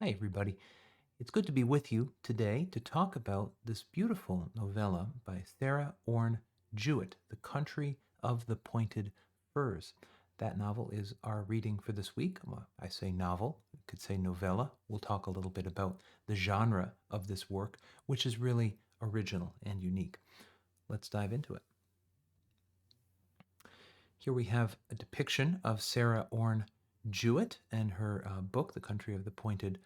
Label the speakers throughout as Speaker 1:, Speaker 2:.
Speaker 1: Hi, everybody. It's good to be with you today to talk about this beautiful novella by Sarah Orne Jewett, The Country of the Pointed Firs. That novel is our reading for this week. Well, I say novel, you could say novella. We'll talk a little bit about the genre of this work, which is really original and unique. Let's dive into it. Here we have a depiction of Sarah Orne Jewett and her book, The Country of the Pointed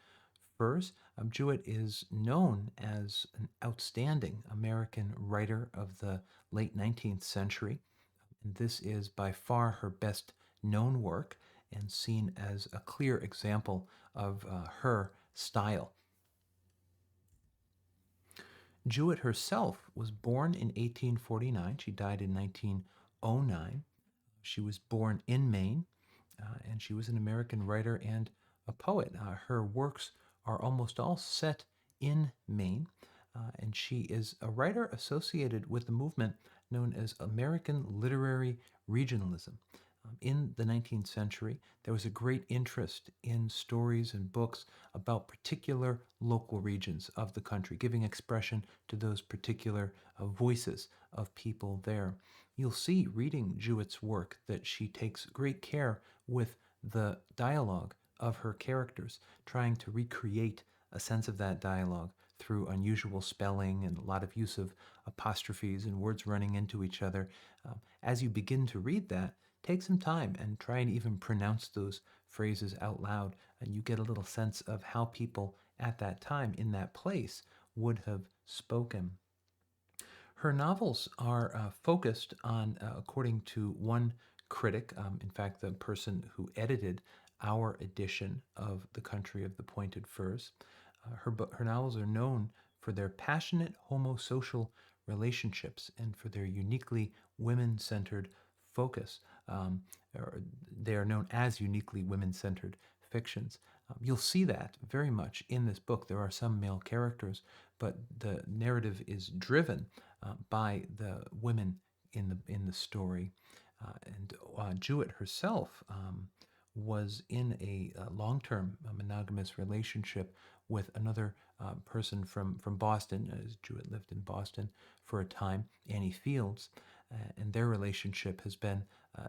Speaker 1: Firs. Jewett is known as an outstanding American writer of the late 19th century, and this is by far her best known work and seen as a clear example of her style. Jewett herself was born in 1849. She died in 1909. She was born in Maine, and she was an American writer and a poet. Her works are almost all set in Maine, and she is a writer associated with the movement known as American literary regionalism. In the 19th century, there was a great interest in stories and books about particular local regions of the country, giving expression to those particular voices of people there. You'll see reading Jewett's work that she takes great care with the dialogue of her characters, trying to recreate a sense of that dialogue through unusual spelling and a lot of use of apostrophes and words running into each other. As you begin to read that, take some time and try and even pronounce those phrases out loud, and you get a little sense of how people at that time in that place would have spoken. Her novels are focused on, according to one critic, in fact, the person who edited our edition of The Country of the Pointed Firs, her novels are known for their passionate homosocial relationships and for their uniquely women centered focus. Or they are known as uniquely women centered fictions. You'll see that very much in this book. There are some male characters, but the narrative is driven by the women in the story. And Jewett herself was in a long-term monogamous relationship with another person from Boston, as Jewett lived in Boston for a time, Annie Fields, and their relationship has been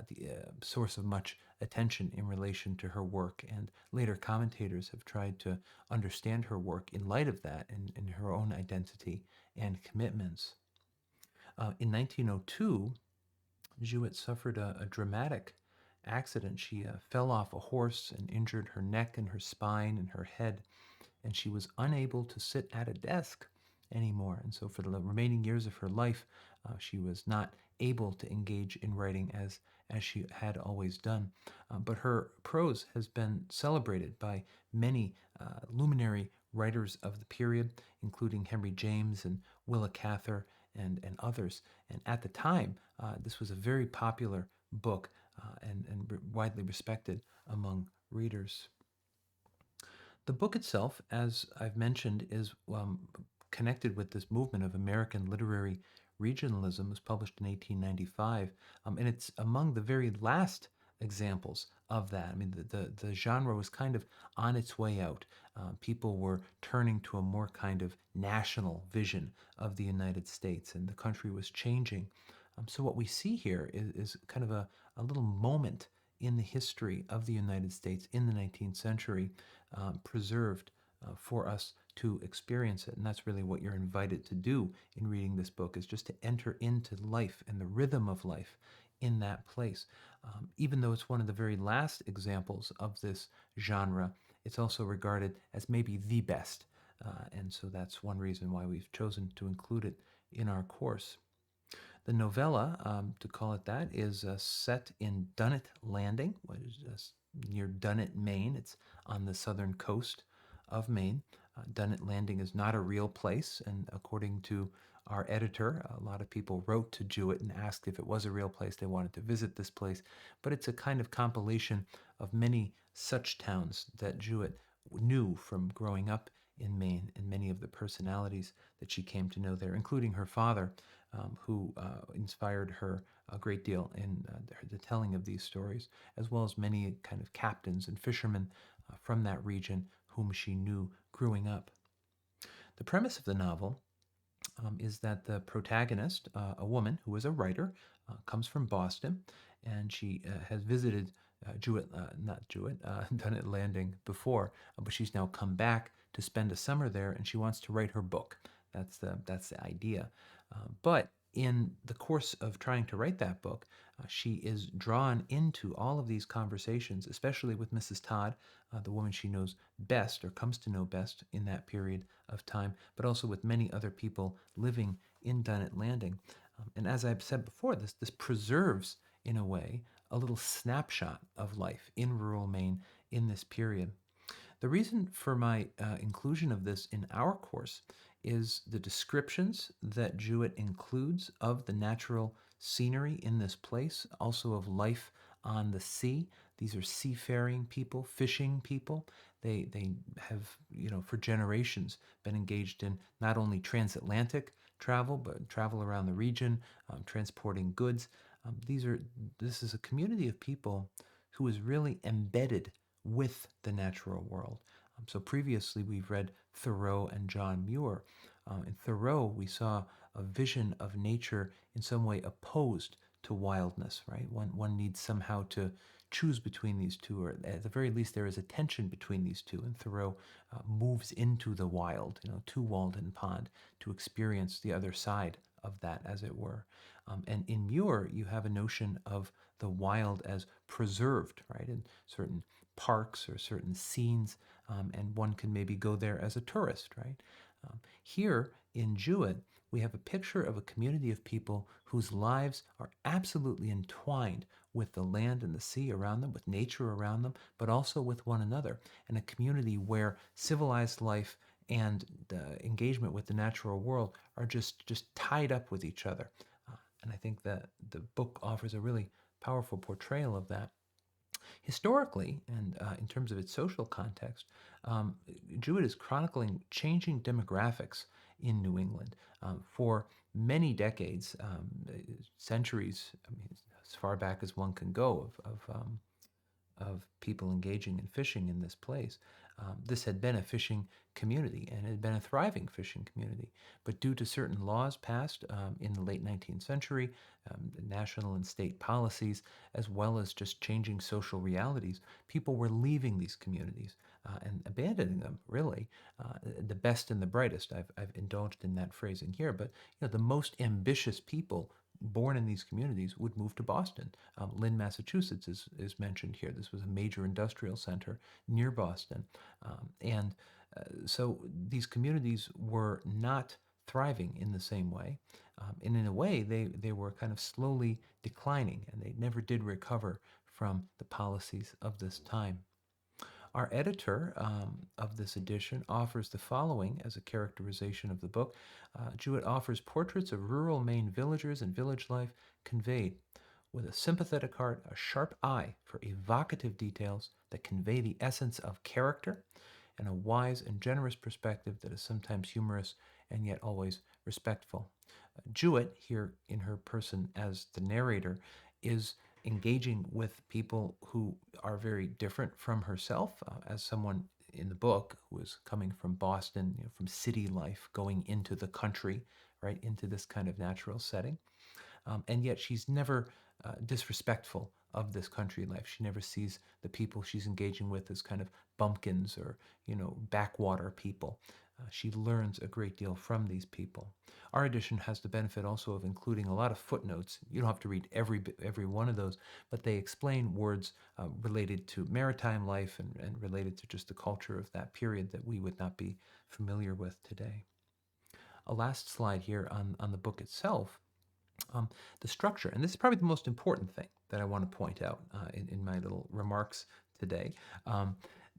Speaker 1: the source of much attention in relation to her work. And later commentators have tried to understand her work in light of that and her own identity and commitments. In 1902, Jewett suffered a dramatic accident. She fell off a horse and injured her neck and her spine and her head, and she was unable to sit at a desk anymore. And so, for the remaining years of her life, she was not able to engage in writing as she had always done. But her prose has been celebrated by many luminary writers of the period, including Henry James and Willa Cather and others. And at the time, this was a very popular book and widely respected among readers. The book itself, as I've mentioned, is connected with this movement of American literary regionalism. It was published in 1895, and it's among the very last examples of that. I mean, the genre was kind of on its way out. People were turning to a more kind of national vision of the United States, and the country was changing. So what we see here is kind of a little moment in the history of the United States in the 19th century, preserved for us to experience it. And that's really what you're invited to do in reading this book, is just to enter into life and the rhythm of life in that place. Even though it's one of the very last examples of this genre, it's also regarded as maybe the best. And so that's one reason why we've chosen to include it in our course. The novella, to call it that, is set in Dunnet Landing, which is near Dunnet, Maine. It's on the southern coast of Maine. Dunnet Landing is not a real place, and according to our editor, a lot of people wrote to Jewett and asked if it was a real place. They wanted to visit this place, but it's a kind of compilation of many such towns that Jewett knew from growing up in Maine and many of the personalities that she came to know there, including her father, who inspired her a great deal in the telling of these stories, as well as many kind of captains and fishermen from that region whom she knew growing up. The premise of the novel is that the protagonist, a woman who is a writer, comes from Boston, and she has visited Jewett, not Jewett, Dunnet Landing before, but she's now come back to spend a summer there, and she wants to write her book. That's the idea. But in the course of trying to write that book, she is drawn into all of these conversations, especially with Mrs. Todd, the woman she knows best or comes to know best in that period of time, but also with many other people living in Dunnet Landing. And as I've said before, this preserves, in a way, a little snapshot of life in rural Maine in this period. The reason for my inclusion of this in our course is the descriptions that Jewett includes of the natural scenery in this place, also of life on the sea. These are seafaring people, fishing people. They have, for generations been engaged in not only transatlantic travel, but travel around the region, transporting goods. This is a community of people who is really embedded with the natural world. So previously we've read Thoreau and John Muir. In Thoreau, we saw a vision of nature in some way opposed to wildness, right? One needs somehow to choose between these two, or at the very least, there is a tension between these two. And Thoreau moves into the wild, to Walden Pond, to experience the other side of that, as it were. And in Muir, you have a notion of the wild as preserved, right, in certain parks or certain scenes, and one can maybe go there as a tourist, right? Here in Jewett, we have a picture of a community of people whose lives are absolutely entwined with the land and the sea around them, with nature around them, but also with one another, and a community where civilized life and the engagement with the natural world are just tied up with each other. And I think that the book offers a really powerful portrayal of that. Historically, and in terms of its social context, Jewett is chronicling changing demographics in New England for many decades, centuries, I mean, as far back as one can go of people engaging in fishing in this place. This had been a fishing community, and it had been a thriving fishing community. But due to certain laws passed in the late 19th century, national and state policies, as well as just changing social realities, people were leaving these communities and abandoning them, really. The best and the brightest, I've indulged in that phrasing here, but the most ambitious people born in these communities would move to Boston. Lynn, Massachusetts is mentioned here. This was a major industrial center near Boston. So these communities were not thriving in the same way. And in a way, they were kind of slowly declining, and they never did recover from the policies of this time. Our editor of this edition offers the following as a characterization of the book. Jewett offers portraits of rural Maine villagers and village life conveyed with a sympathetic heart, a sharp eye for evocative details that convey the essence of character, and a wise and generous perspective that is sometimes humorous and yet always respectful. Jewett, here in her person as the narrator, is engaging with people who are very different from herself, as someone in the book who is coming from Boston, from city life, going into the country, right, into this kind of natural setting. And yet she's never disrespectful of this country life. She never sees the people she's engaging with as kind of bumpkins or, backwater people. She learns a great deal from these people. Our edition has the benefit also of including a lot of footnotes. You don't have to read every one of those, but they explain words related to maritime life and related to just the culture of that period that we would not be familiar with today. A last slide here on the book itself. The structure, and this is probably the most important thing that I want to point out in my little remarks today.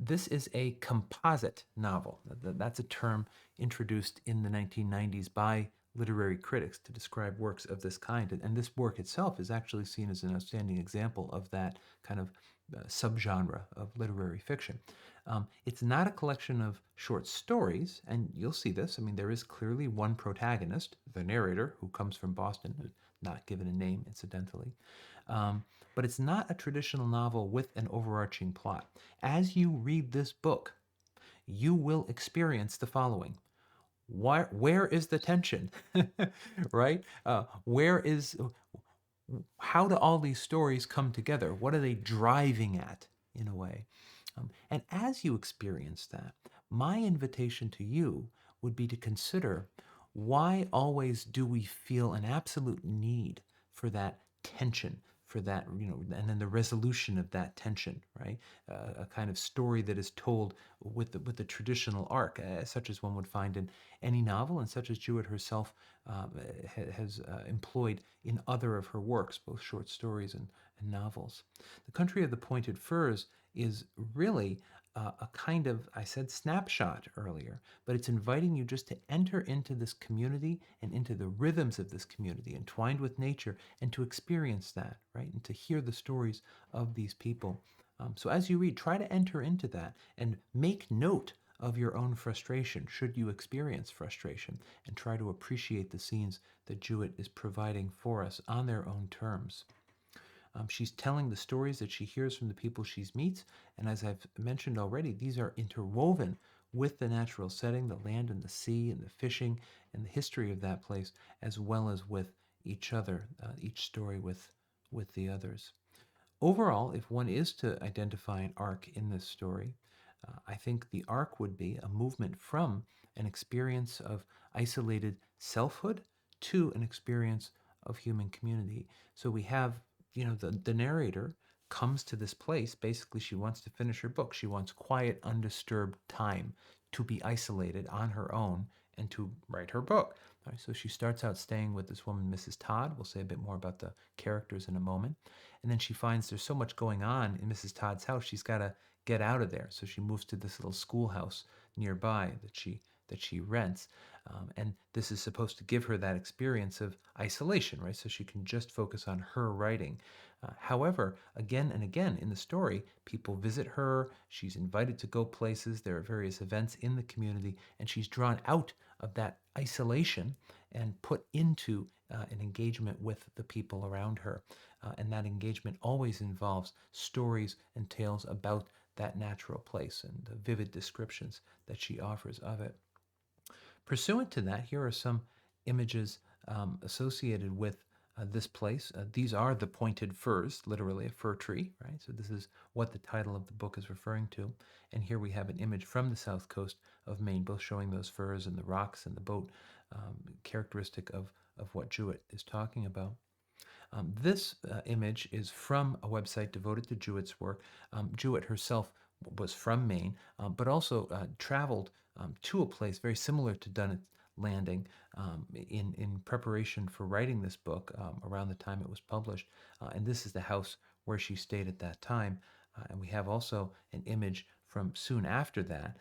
Speaker 1: This is a composite novel. That's a term introduced in the 1990s by literary critics to describe works of this kind. And this work itself is actually seen as an outstanding example of that kind of subgenre of literary fiction. It's not a collection of short stories, and you'll see this. I mean, there is clearly one protagonist, the narrator, who comes from Boston, not given a name, incidentally. But it's not a traditional novel with an overarching plot. As you read this book, you will experience the following. Where is the tension? Right? Where is how do all these stories come together? What are they driving at in a way? And as you experience that, my invitation to you would be to consider, why always do we feel an absolute need for that tension, for that, and then the resolution of that tension, right? A kind of story that is told with the traditional arc, such as one would find in any novel, and such as Jewett herself has employed in other of her works, both short stories and novels. The Country of the Pointed Firs is really a kind of, I said snapshot earlier, but it's inviting you just to enter into this community and into the rhythms of this community, entwined with nature, and to experience that, right? And to hear the stories of these people. So as you read, try to enter into that and make note of your own frustration, should you experience frustration, and try to appreciate the scenes that Jewett is providing for us on their own terms. She's telling the stories that she hears from the people she meets, and as I've mentioned already, these are interwoven with the natural setting, the land and the sea and the fishing and the history of that place, as well as with each other, each story with the others. Overall, if one is to identify an arc in this story, I think the arc would be a movement from an experience of isolated selfhood to an experience of human community. So we have, the narrator comes to this place. Basically, she wants to finish her book. She wants quiet, undisturbed time to be isolated on her own and to write her book. All right, so she starts out staying with this woman, Mrs. Todd. We'll say a bit more about the characters in a moment. And then she finds there's so much going on in Mrs. Todd's house, she's got to get out of there. So she moves to this little schoolhouse nearby that she rents. And this is supposed to give her that experience of isolation, right? So she can just focus on her writing. However, again and again in the story, people visit her. She's invited to go places. There are various events in the community, and she's drawn out of that isolation and put into an engagement with the people around her. And that engagement always involves stories and tales about that natural place and the vivid descriptions that she offers of it. Pursuant to that, here are some images associated with this place. These are the pointed firs, literally a fir tree, right? So this is what the title of the book is referring to. And here we have an image from the south coast of Maine, both showing those firs and the rocks and the boat, characteristic of what Jewett is talking about. This image is from a website devoted to Jewetts Work. Jewett herself was from Maine, but also traveled to a place very similar to Dunnet Landing in preparation for writing this book around the time it was published. And this is the house where she stayed at that time. And we have also an image from soon after that,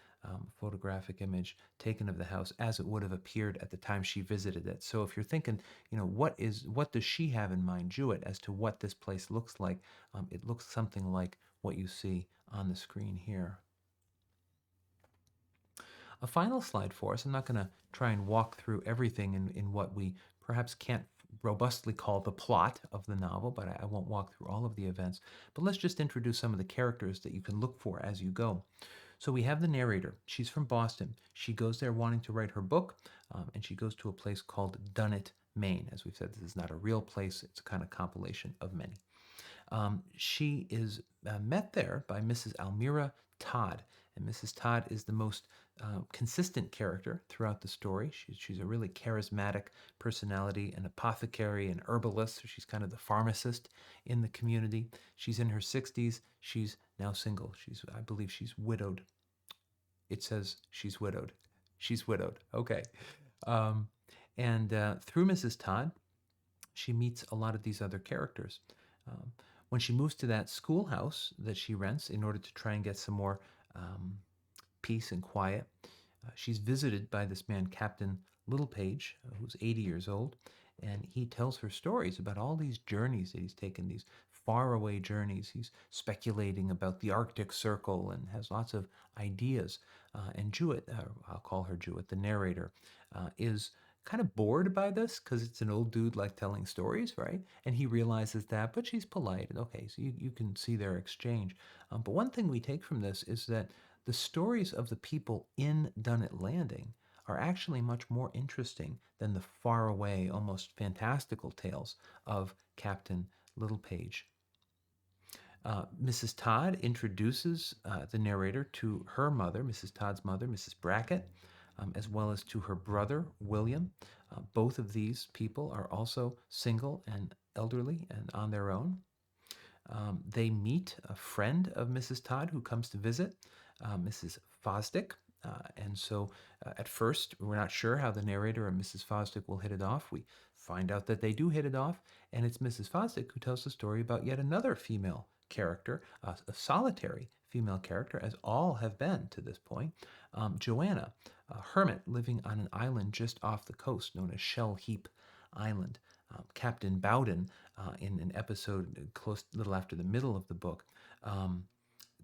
Speaker 1: photographic image taken of the house as it would have appeared at the time she visited it. So if you're thinking, what does she have in mind, Jewett, as to what this place looks like, it looks something like what you see on the screen here. A final slide for us. I'm not going to try and walk through everything in what we perhaps can't robustly call the plot of the novel, but I won't walk through all of the events. But let's just introduce some of the characters that you can look for as you go. So we have the narrator. She's from Boston. She goes there wanting to write her book, and she goes to a place called Dunnet, Maine. As we've said, this is not a real place. It's a kind of compilation of many. She is met there by Mrs. Almira Todd. And Mrs. Todd is the most consistent character throughout the story. She's a really charismatic personality, an apothecary, an herbalist. So she's kind of the pharmacist in the community. She's in her 60s. She's now single. I believe she's widowed. It says she's widowed. She's widowed. Okay. And through Mrs. Todd, she meets a lot of these other characters. When she moves to that schoolhouse that she rents in order to try and get some more peace and quiet, she's visited by this man, Captain Littlepage, who's 80 years old, and he tells her stories about all these journeys that he's taken, these faraway journeys. He's speculating about the Arctic Circle and has lots of ideas. And Jewett, I'll call her Jewett, the narrator, is kind of bored by this because it's an old dude like telling stories, right? And he realizes that, but she's polite. Okay, so you can see their exchange. But one thing we take from this is that the stories of the people in Dunnet Landing are actually much more interesting than the faraway, almost fantastical tales of Captain Littlepage. Mrs. Todd introduces the narrator to her mother, Mrs. Todd's mother, Mrs. Brackett, as well as to her brother, William. Both of these people are also single and elderly and on their own. They meet a friend of Mrs. Todd who comes to visit, Mrs. Fosdick. And so at first, we're not sure how the narrator and Mrs. Fosdick will hit it off. We find out that they do hit it off, and it's Mrs. Fosdick who tells the story about yet another female character, a solitary female character, as all have been to this point, Joanna, a hermit living on an island just off the coast known as Shell Heap Island. Captain Bowden, in an episode close, little after the middle of the book,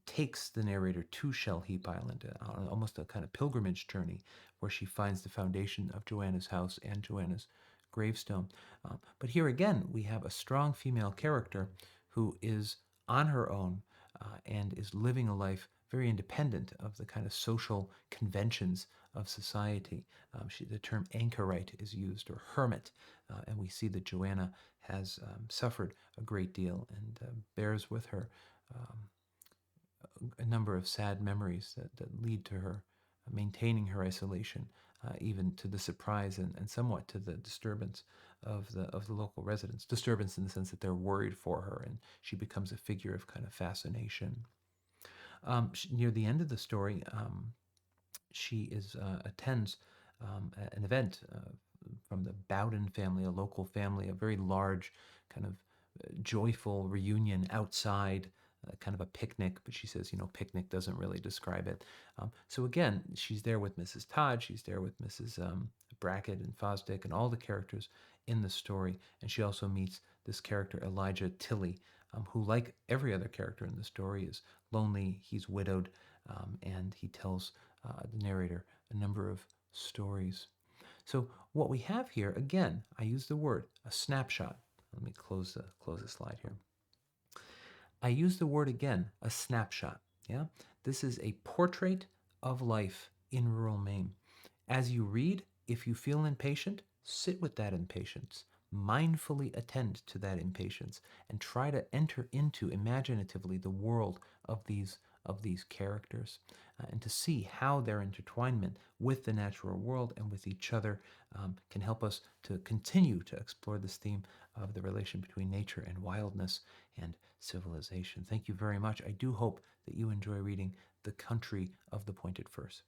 Speaker 1: takes the narrator to Shell Heap Island on almost a kind of pilgrimage journey where she finds the foundation of Joanna's house and Joanna's gravestone. But here again, we have a strong female character who is on her own and is living a life very independent of the kind of social conventions of society. The term anchorite is used, or hermit, and we see that Joanna has suffered a great deal and bears with her a number of sad memories that lead to her maintaining her isolation, even to the surprise and somewhat to the disturbance of the local residents. Disturbance in the sense that they're worried for her, and she becomes a figure of kind of fascination. Near the end of the story, she attends an event from the Bowden family, a local family, a very large, kind of joyful reunion outside, kind of a picnic, but she says, picnic doesn't really describe it. So again, she's there with Mrs. Todd, she's there with Mrs. Brackett and Fosdick and all the characters in the story, and she also meets this character, Elijah Tilley, who, like every other character in the story, is lonely, he's widowed, and he tells the narrator a number of stories. So what we have here, again, I use the word, a snapshot. Let me close the slide here. I use the word again, a snapshot. Yeah, this is a portrait of life in rural Maine. As you read, if you feel impatient, sit with that impatience, mindfully attend to that impatience, and try to enter into imaginatively the world of these characters, and to see how their intertwinement with the natural world and with each other can help us to continue to explore this theme of the relation between nature and wildness and civilization. Thank you very much. I do hope that you enjoy reading The Country of the Pointed Firs.